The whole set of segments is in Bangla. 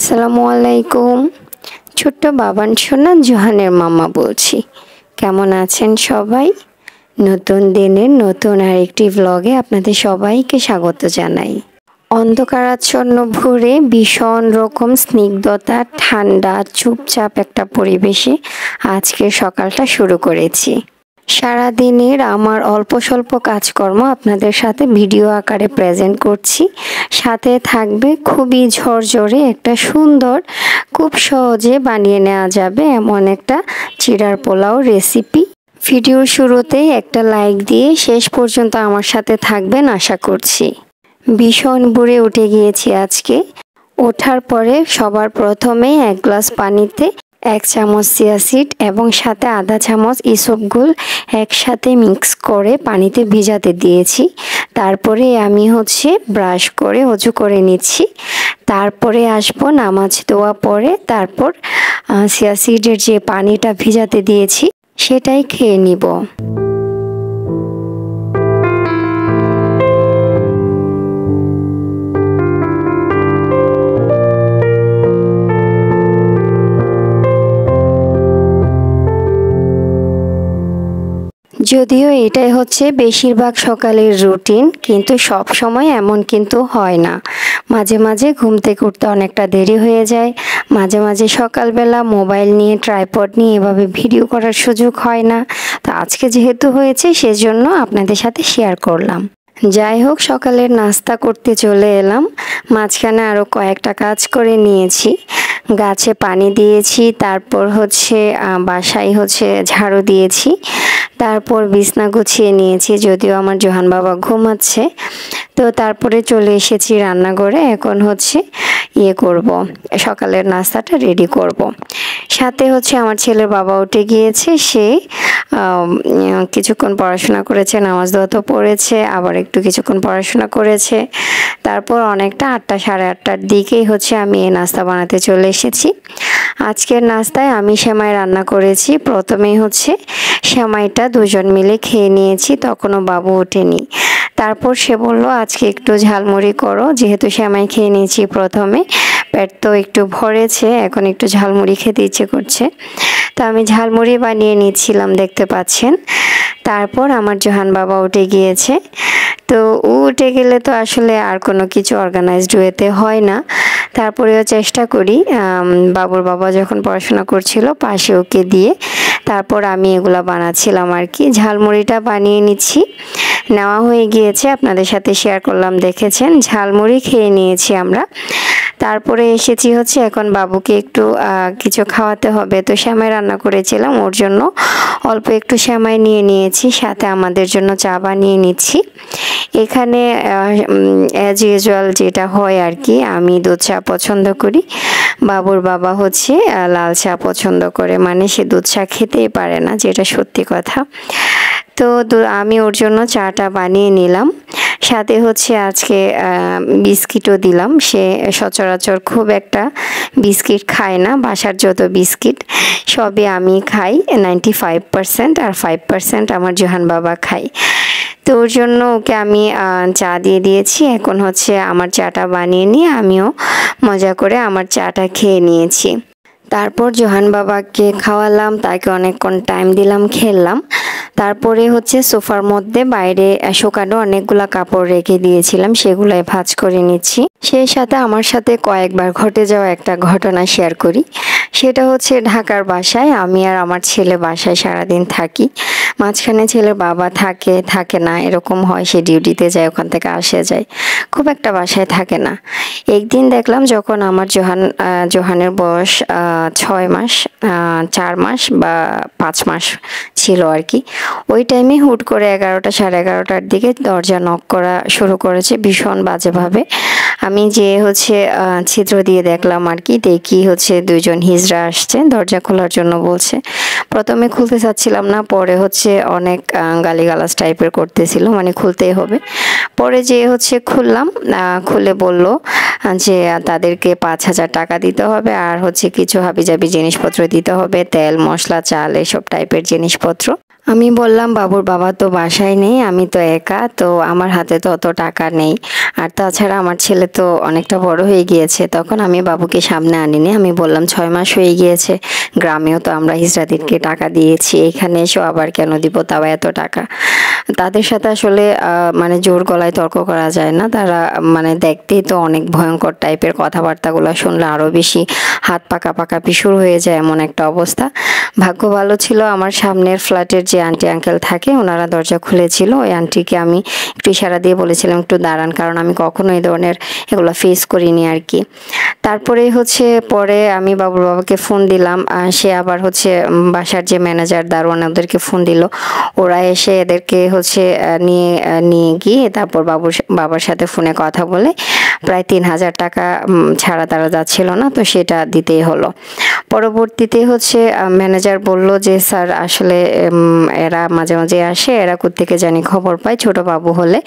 আসসালামু আলাইকুম। ছোট্ট বাবান সোনা জোহানের মামা বলছি। কেমন আছেন সবাই? নতুন দিনের নতুন আরেকটি ভ্লগে আপনাদের সবাইকে স্বাগত জানাই। অন্ধকারাচ্ছন্ন ভোরে ভীষণ রকম স্নিগ্ধতা, ঠান্ডা, চুপচাপ একটা পরিবেশে আজকের সকালটা শুরু করেছি। সারাদিনের আমার অল্প স্বল্প কাজকর্ম আপনাদের সাথে ভিডিও আকারে প্রেজেন্ট করছি। সাথে থাকবে খুবই ঝরঝরে একটা সুন্দর, খুব সহজে বানিয়ে নেওয়া যাবে এমন একটা চিড়ার পোলাও রেসিপি। ভিডিওর শুরুতেই একটা লাইক দিয়ে শেষ পর্যন্ত আমার সাথে থাকবেন আশা করছি। ভীষণ ভোরে উঠে গিয়েছি আজকে। ওঠার পরে সবার প্রথমেই 1 গ্লাস পানিতে 1 চামচ চিয়া সিড এবং সাথে আধা চামচ ইসবগুল একসাথে মিক্স করে পানিতে ভিজাতে দিয়েছি। তারপরে আমি ব্রাশ করে অজু করে নিচ্ছি। তারপরে আসবো নামাজ দোয়া পরে, তারপর চিয়া সিডের যে পানিটা ভিজাতে দিয়েছি সেটাই খেয়ে নিব। যদিও এটাই বেশিরভাগ সকালের রুটিন, কিন্তু সব সময় এমন কিন্তু হয় না। মাঝে মাঝে ঘুম থেকে উঠতে অনেকটা দেরি হয়ে যায়। মাঝে মাঝে সকালবেলা মোবাইল নিয়ে, ট্রাইপড নিয়ে এভাবে ভিডিও করার সুযোগ হয় না। তো আজকে যেহেতু হয়েছে সেজন্য আপনাদের সাথে শেয়ার করলাম। যাই হোক, সকালের নাস্তা করতে চলে এলাম। মাঝখানে আরও কয়েকটা কাজ করে নিয়েছি। গাছে পানি দিয়েছি, তারপর বাসায় ঝাড়ু দিয়েছি, তারপর বিছনা গুছিয়ে নিয়েছি, যদিও আমার জোহান বাবা ঘুমাচ্ছে। তো তারপরে চলে এসেছি রান্নাঘরে। এখন করব, সকালের নাস্তাটা রেডি করব। সাথে আমার ছেলের বাবা উঠে গিয়েছে। সে কিছুক্ষণ পড়াশোনা করেছে, নামাজ দোয়া তো পড়েছে, আবার একটু কিছুক্ষণ পড়াশোনা করেছে। তারপর অনেকটা 8টা সাড়ে 8টার দিকেই আমি এই নাস্তা বানাতে চলে এসেছি। আজকের নাস্তায় আমি সেমাই রান্না করেছি। প্রথমেই সেমাইটা দুজন মিলে খেয়ে নিয়েছি, তখনও বাবু ওঠেনি। তারপর সে বলল আজকে একটু ঝালমুড়ি করো, যেহেতু সেমাই খেয়ে নিয়েছি প্রথমে, পেট তো একটু ভরেছে, এখন একটু ঝালমুড়ি খেতে ইচ্ছে করছে। তো আমি ঝালমুড়ি বানিয়ে নিচ্ছিলাম, দেখতে পাচ্ছেন। তারপর আমার জোহান বাবা উঠে গিয়েছে। তো ও উঠে গেলে তো আসলে আর কোনো কিছু অর্গানাইজড ওয়েতে হয় না। তারপরেও চেষ্টা করি, বাবুর বাবা যখন পড়াশোনা করছিল পাশে ওকে দিয়ে তারপর আমি এগুলা বানাচ্ছিলাম আর কি। ঝালমুড়িটা বানিয়ে নিচ্ছি, নেওয়া হয়ে গিয়েছে, আপনাদের সাথে শেয়ার করলাম, দেখেছেন। ঝালমুড়ি খেয়ে নিয়েছি আমরা। তারপরে এসেছি এখন বাবুকে একটু কিছু খাওয়াতে হবে। তো সেমাই রান্না করেছিলাম, ওর জন্য অল্প একটু সেমাই নিয়ে নিয়েছি, সাথে আমাদের জন্য চা বানিয়ে নিচ্ছি। এখানে অ্যাজ ইউজুয়াল যেটা হয় আর কি, আমি দুধ চা পছন্দ করি, বাবুর বাবা লাল চা পছন্দ করে, মানে সে দুধ চা খেতেই পারে না, যেটা সত্যি কথা। তো আমি ওর জন্য চাটা বানিয়ে নিলাম। সাথে আজকে বিস্কিটও দিলাম। সে সচরাচর খুব একটা বিস্কিট খায় না। বাসার যত বিস্কিট সবই আমি খাই 95%, আর 5% আমার জোহান বাবা খায়। তো ওর জন্য ওকে আমি চা দিয়ে দিয়েছি। এখন আমার চাটা বানিয়ে নিয়ে আমিও মজা করে আমার চাটা খেয়ে নিয়েছি। তারপর জোহান বাবাকে খাওয়ালাম, তাকে অনেকক্ষণ টাইম দিলাম, খেললাম। তারপরে সোফার মধ্যে বাইরে শুকানো অনেকগুলা কাপড় রেখে দিয়েছিলাম, সেগুলাই ভাঁজ করে নিচ্ছি। সেই সাথে আমার সাথে কয়েকবার ঘটে যাওয়া একটা ঘটনা শেয়ার করি। সেটা ঢাকার বাসায় আমি আর আমার ছেলে বাসায় সারাদিন থাকি। মাঝখানে ছেলের বাবা থাকে না, এরকম হয়। সে ডিউটিতে যায়, ওখান থেকে আসে যায়, খুব একটা বাসায় থাকে না। একদিন দেখলাম যখন আমার জোহানের বয়স 6 মাস, 4 মাস বা 5 মাস ছিল আর কি। ওই টাইমে হুট করে 11টা সাড়ে 11টার দিকে দরজা নক করা শুরু করেছে ভীষণ বাজেভাবে। আমি যে ছিদ্র দিয়ে দেখলাম আর কি, দেখি 2জন হিজড়া আসছে, দরজা খোলার জন্য বলছে। প্রথমে খুলতে চাচ্ছিলাম না, পরে অনেক গালিগালাজ টাইপের করতেছিল, মানে খুলতেই হবে। পরে যে খুললাম, খুলে বলল যে তাদেরকে 5,000 টাকা দিতে হবে, আর কিছু হাবিজাবি জিনিসপত্র দিতে হবে, তেল মশলা চাল এসব টাইপের জিনিসপত্র। আমি বললাম বাবুর বাবা তো বাসায় নেই, আমি তো একা, তো আমার হাতে তো অত টাকা নেই, আর তাছাড়া আমার ছেলে তো অনেকটা বড় হয়ে গিয়েছে। তখন আমি বাবুকে সামনে আনিনি, আমি বললাম 6 মাস হয়ে গিয়েছে, গ্রামেও তো আমরা হিজড়াদেরকে টাকা দিয়েছি, এখানে এসেও আবার কেন দিব, তাও এত টাকা। তাদের সাথে আসলে মানে জোর গলায় তর্ক করা যায় না, তারা মানে দেখতেই তো অনেক ভয়ঙ্কর টাইপের, কথাবার্তাগুলো শুনলে আরও বেশি হাত পাকা পাকা পিছুর হয়ে যায় এমন একটা অবস্থা। ভাগ্য ভালো ছিল আমার সামনের ফ্ল্যাটের যে আন্টি আঙ্কেল থাকে ওনারা দরজা খুলেছিল, ওই আন্টিকে আমি একটু ইশারা দিয়ে বলেছিলাম একটু দাঁড়ান, কারণ আমি কখনো এই ধরনের এগুলো ফেস করিনি আর কি। তারপরে হচ্ছে পরে আমি বাবুর বাবাকে ফোন দিলাম, সে আবার হচ্ছে বাসার যে ম্যানেজার দারোয়ান ওদেরকে ফোন দিল, ওরা এসে এদেরকে হচ্ছে নিয়ে নিয়ে গিয়ে তারপর বাবার সাথে ফোনে কথা বলে প্রায় 3,000 টাকা ছাড়া তারা যাচ্ছিল না, তো সেটা দিতেই হলো। পরবর্তীতে হচ্ছে ম্যানেজার বলল যে স্যার আসলে এরা মাঝে মাঝে আসে, এরা কোত্থেকে জানি খবর পায় ছোট বাবু হলে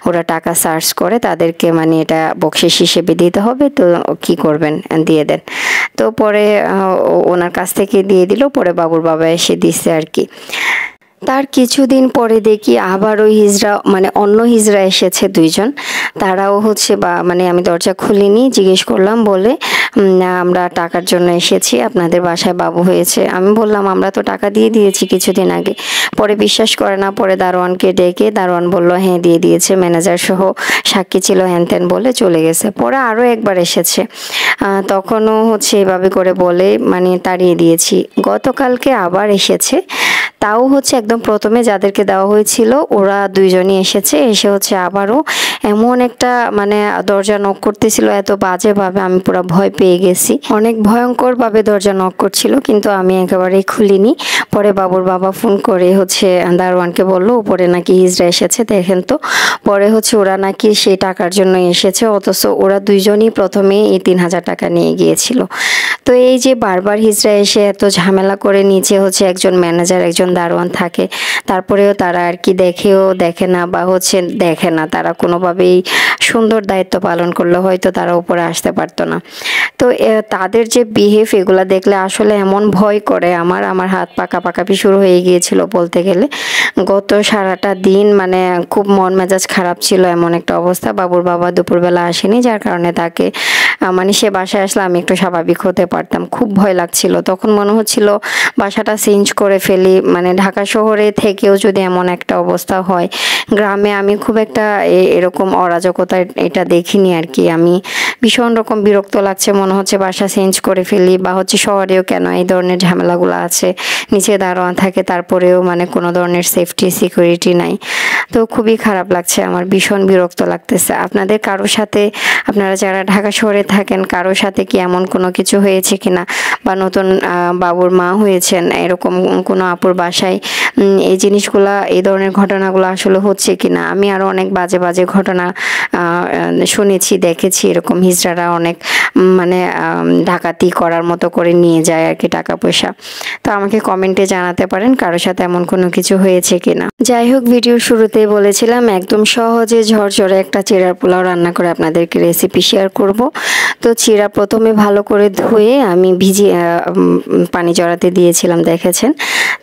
ওরা টাকা সার্চ করে, তাদেরকে মানে এটা বকশিস হিসেবে দিতে হবে, তো কি করবেন দিয়ে দেন। তো পরে ওনার কাছ থেকে দিয়ে দিল, পরে বাবুর বাবা এসে দিছে আর কি। তার কিছুদিন পরে দেখি আবার ওই হিজড়া মানে অন্য হিজড়া এসেছে 2জন, তারাও হচ্ছে বা মানে আমি দরজা খুলিনি, জিজ্ঞেস করলাম বলে আমরা টাকার জন্য এসেছি, আপনাদের বাসায় বাবু হয়েছে। আমি বললাম আমরা তো টাকা দিয়ে দিয়েছি কিছুদিন আগে। পরে বিশ্বাস করে না, পরে দারোয়ানকে ডেকে দারোয়ান বলল হ্যাঁ দিয়ে দিয়েছে, ম্যানেজার সহ সাক্ষী ছিল, হ্যান ত্যান বলে চলে গেছে। পরে আরও একবার এসেছে, তখনও হচ্ছে এভাবে করে বলে মানে তাড়িয়ে দিয়েছি। গতকালকে আবার এসেছে, তাও হচ্ছে একদম প্রথমে যাদেরকে দেওয়া হয়েছিল ওরা 2জনই এসেছে, এসে হচ্ছে আবারও এমন একটা মানে দরজা নক করতেছিল এত বাজেভাবে, আমি পুরো ভয় পেয়ে গেছি, অনেক ভয়ঙ্করভাবে দরজা নক করছিল, কিন্তু আমি একেবারেই খুলিনি। পরে বাবুর বাবা ফোন করে হচ্ছে দারোয়ানকে বললো উপরে নাকি হিজড়া এসেছে দেখেন তো। পরে হচ্ছে ওরা নাকি সেই টাকার জন্য এসেছে, অথচ ওরা 2জনই প্রথমে এই 3,000 টাকা নিয়ে গিয়েছিল। তো এই যে বারবার হিজড়া এসে এত ঝামেলা করে, নিচে হচ্ছে একজন ম্যানেজার একজন দারোয়ান থাকে, তারপরেও তারা আর কি দেখে না বা হচ্ছে দেখে না, তারা কোনোভাবেই সুন্দর দায়িত্ব পালন করলে হয়তো তারা উপরে আসতে পারতো না। তো তাদের যে বিহেভ এগুলো দেখলে আসলে এমন ভয় করে, আমার হাত পাকাপাকি শুরু হয়ে গিয়েছিল বলতে গেলে। গত সারাটা দিন মানে খুব মন মেজাজ খারাপ ছিল, এমন একটা অবস্থা। বাবুর বাবা দুপুরবেলা আসেনি, যার কারণে তাকে মানে সে বাসায় আসলে আমি একটু স্বাভাবিক হতে পারতাম। খুব ভয় লাগছিল, তখন মনে হচ্ছিল বাসাটা চেঞ্জ করে ফেলি, মানে ঢাকা শহরে থেকেও যদি এমন একটা অবস্থা হয়, গ্রামে আমি খুব একটা এরকম অরাজকতা এটা দেখিনি আর কি। আমি ভীষণ রকম বিরক্ত লাগছে, মনে হচ্ছে বাসা চেঞ্জ করে ফেলি, বা হচ্ছে শহরেও কেন এই ধরনের ঝামেলাগুলো আছে, নিচে দারোয়ান থাকে তারপরেও মানে কোনো ধরনের সেফটি সিকিউরিটি নাই। তো খুবই খারাপ লাগছে আমার, ভীষণ বিরক্ত লাগতেছে। আপনাদের কারোর সাথে, আপনারা যারা ঢাকা শহরে থাকেন কারোর সাথে কি এমন কোনো কিছু হয়েছে কিনা, বা নতুন বাবুর মা হয়েছেন এরকম কোনো আপুর বাসায় এই জিনিসগুলা এই ধরনের ঘটনাগুলো আসলে হচ্ছে কিনা? আমি আরও অনেক বাজে বাজে ঘটনা শুনেছি দেখেছি, এরকম হিজড়ারা অনেক মানে ডাকাতি করার মতো করে নিয়ে যায় আর কি টাকা পয়সা। তো আমাকে কমেন্টে জানাতে পারেন কারোর সাথে এমন কোনো কিছু হয়েছে কিনা। যাই হোক, ভিডিওর শুরুতেই বলেছিলাম একদম সহজে ঝরঝরে একটা চিড়ার পোলাও রান্না করে আপনাদেরকে রেসিপি শেয়ার করব। তো চিড়া প্রথমে ভালো করে ধুয়ে আমি ভিজিয়ে পানি জড়াতে দিয়েছিলাম দেখেছেন,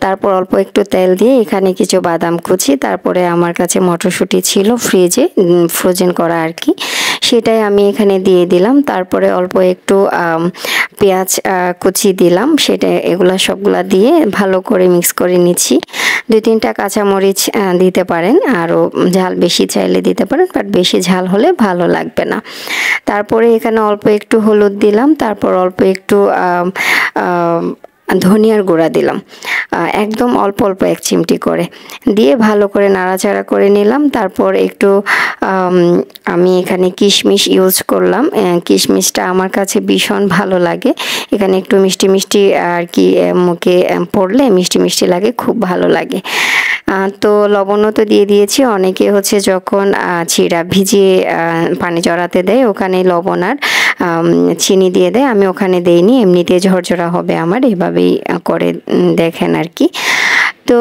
তারপর অল্প একটু তেল দিয়ে এখানে কিছু বাদাম কুচি, তারপরে আমার কাছে মটরশুঁটি ছিল ফ্রিজে ফ্রোজেন করা আর কি, সেটাই আমি এখানে দিয়ে দিলাম। তারপরে অল্প একটু পেঁয়াজ কুচি দিলাম, সেটা এগুলা সবগুলা দিয়ে ভালো করে মিক্স করে নিচ্ছি। 2-3টা কাঁচামরিচ দিতে পারেন, আরও ঝাল বেশি চাইলে দিতে পারেন, বাট বেশি ঝাল হলে ভালো লাগবে না। তারপরে এখানে অল্প একটু হলুদ দিলাম, তারপর অল্প একটু ধনিয়ার গুঁড়া দিলাম, একদম অল্প অল্প 1 চিমটি করে দিয়ে ভালো করে নাড়াচাড়া করে নিলাম। তারপর একটু আমি এখানে কিশমিশ ইউজ করলাম, কিশমিশটা আমার কাছে ভীষণ ভালো লাগে, এখানে একটু মিষ্টি মিষ্টি আর কি মুখে পড়লে মিষ্টি মিষ্টি লাগে, খুব ভালো লাগে। তো লবণও তো দিয়ে দিয়েছি, অনেকে হচ্ছে যখন চিড়া ভিজিয়ে পানি জড়াতে দেয় ওখানে লবণ আর চিনি দিয়ে দেয়, আমি ওখানে দেইনি, এমনিতে ঝরঝরা হবে আমার, এভাবেই করে দেখেন আর কি। তো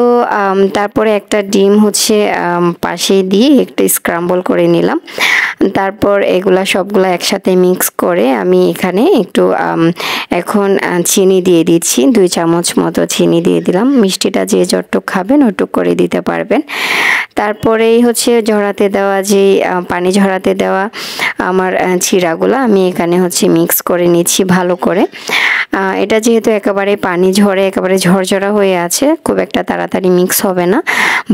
তারপরে একটা ডিম হচ্ছে পাশে দিয়ে একটু স্ক্রাম্বল করে নিলাম, তারপর এগুলা সবগুলা একসাথে মিক্স করে আমি এখানে একটু এখন চিনি দিয়ে দিচ্ছি, 2 চামচ মতো চিনি দিয়ে দিলাম। মিষ্টিটা যে যতটুক খাবেন ওটুক করে দিতে পারবেন। তারপরেই হচ্ছে ঝরাতে দেওয়া যে পানি ঝরাতে দেওয়া আমার চিড়াগুলো আমি এখানে হচ্ছে মিক্স করে নিচ্ছি ভালো করে। এটা যেহেতু একেবারে পানি ঝরে একেবারে ঝরঝরা হয়ে আছে, খুব একটা তাড়াতাড়ি মিক্স হবে না।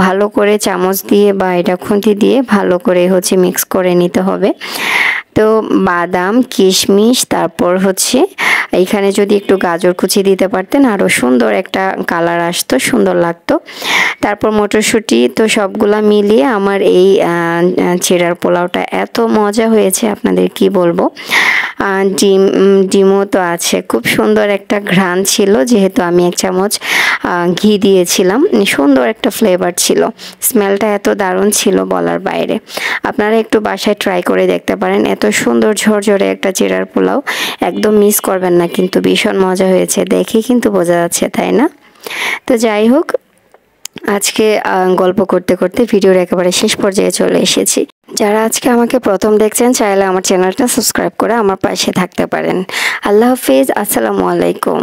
ভালো করে চামচ দিয়ে বা এটা খুন্তি দিয়ে ভালো করে হচ্ছে মিক্স করে নিতে হবে। তো বাদাম, কিশমিশ, তারপর হচ্ছে এইখানে যদি একটু গাজর কুচি দিতে পারতেন আরও সুন্দর একটা কালার আসতো, সুন্দর লাগতো। তারপর মটরশুঁটি, তো সবগুলা মিলিয়ে আমার এই চিড়ার পোলাওটা এত মজা হয়েছে আপনাদের কি বলবো। ডিমও তো আছে, খুব সুন্দর একটা ঘ্রাণ ছিল, যেহেতু আমি 1 চামচ ঘি দিয়েছিলাম, সুন্দর একটা ফ্লেভার ছিল। স্মেলটা এত দারুণ ছিল বলার বাইরে। আপনারা একটু বাসায় ট্রাই করে দেখতে পারেন। এত সুন্দর ঝরঝরে একটা চিড়ার পোলাও একদম মিস করবেন না, কিন্তু ভীষণ মজা হয়েছে, দেখেই কিন্তু বোঝা যাচ্ছে, তাই না? তো যাই হোক, আজকে গল্প করতে করতে ভিডিওর একেবারে শেষ পর্যায়ে চলে এসেছি। যারা আজকে আমাকে প্রথম দেখছেন চাইলে আমার চ্যানেলটা সাবস্ক্রাইব করে আমার পাশে থাকতে পারেন। আল্লাহ হাফিজ, আসসালামু আলাইকুম।